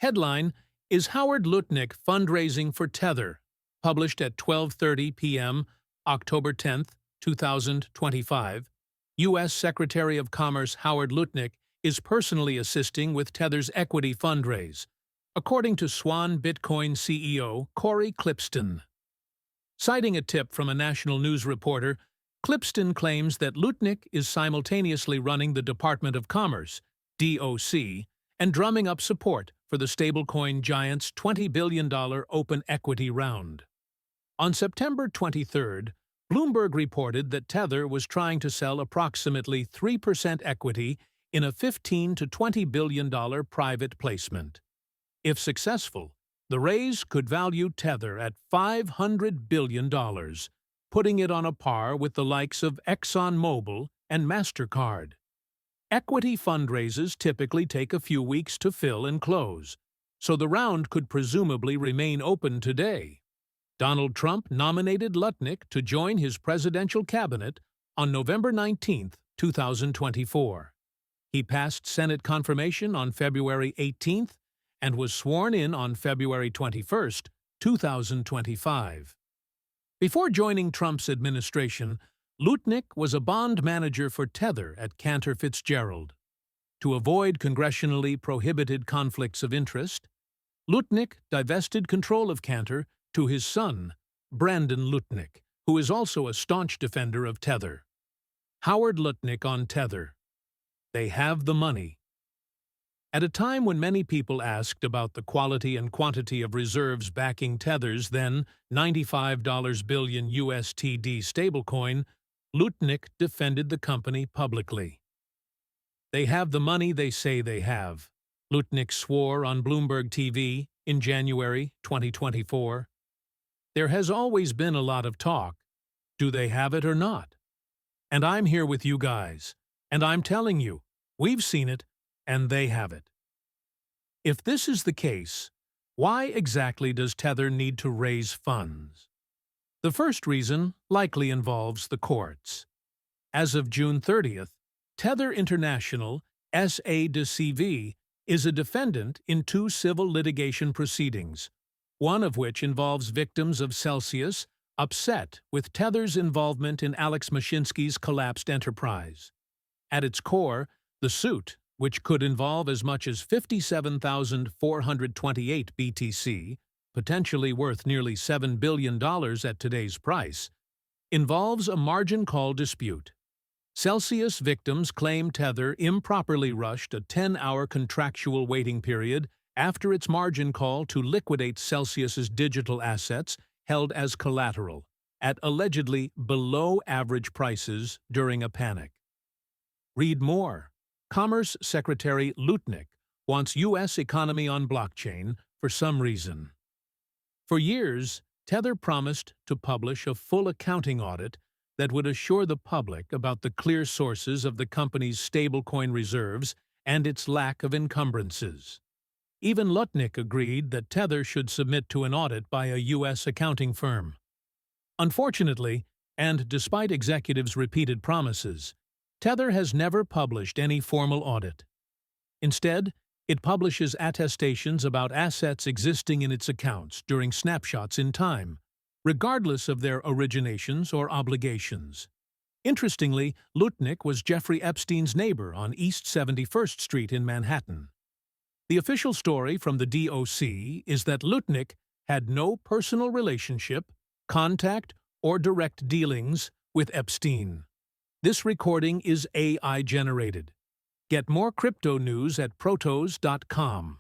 Headline: Is Howard Lutnick fundraising for Tether? Published at 12:30 p.m., October 10, 2025. U.S. Secretary of Commerce Howard Lutnick is personally assisting with Tether's equity fundraise, according to Swan Bitcoin CEO Cory Klippsten. Citing a tip from a national news reporter, Klippsten claims that Lutnick is simultaneously running the Department of Commerce, DOC, and drumming up support for the stablecoin giant's $20 billion open equity round. On September 23, Bloomberg reported that Tether was trying to sell approximately 3% equity in a $15 to $20 billion private placement. If successful, the raise could value Tether at $500 billion, putting it on a par with the likes of ExxonMobil and MasterCard. Equity fundraises typically take a few weeks to fill and close, so the round could presumably remain open today. Donald Trump nominated Lutnick to join his presidential cabinet on November 19, 2024. He passed Senate confirmation on February 18 and was sworn in on February 21, 2025. Before joining Trump's administration, Lutnick was a bond manager for Tether at Cantor Fitzgerald. To avoid congressionally prohibited conflicts of interest, Lutnick divested control of Cantor to his son, Brandon Lutnick, who is also a staunch defender of Tether. Howard Lutnick on Tether. They have the money. At a time when many people asked about the quality and quantity of reserves backing Tether's then $95 billion USTD stablecoin, Lutnick defended the company publicly. They have the money they say they have, Lutnick swore on Bloomberg TV in January 2024. There has always been a lot of talk. Do they have it or not? And I'm here with you guys, and I'm telling you, we've seen it, and they have it. If this is the case, why exactly does Tether need to raise funds? The first reason likely involves the courts. As of June 30th, Tether International, SA/CV, is a defendant in 2 civil litigation proceedings, one of which involves victims of Celsius upset with Tether's involvement in Alex Mashinsky's collapsed enterprise. At its core, the suit, which could involve as much as 57,428 BTC, potentially worth nearly $7 billion at today's price, involves a margin call dispute. Celsius victims claim Tether improperly rushed a 10-hour contractual waiting period after its margin call to liquidate Celsius's digital assets held as collateral at allegedly below-average prices during a panic. Read more. Commerce Secretary Lutnick wants U.S. economy on blockchain for some reason. For years, Tether promised to publish a full accounting audit that would assure the public about the clear sources of the company's stablecoin reserves and its lack of encumbrances. Even Lutnick agreed that Tether should submit to an audit by a U.S. accounting firm. Unfortunately, and despite executives' repeated promises, Tether has never published any formal audit. Instead, it publishes attestations about assets existing in its accounts during snapshots in time, regardless of their originations or obligations. Interestingly, Lutnick was Jeffrey Epstein's neighbor on East 71st Street in Manhattan. The official story from the DOC is that Lutnick had no personal relationship, contact, or direct dealings with Epstein. This recording is AI-generated. Get more crypto news at protos.com.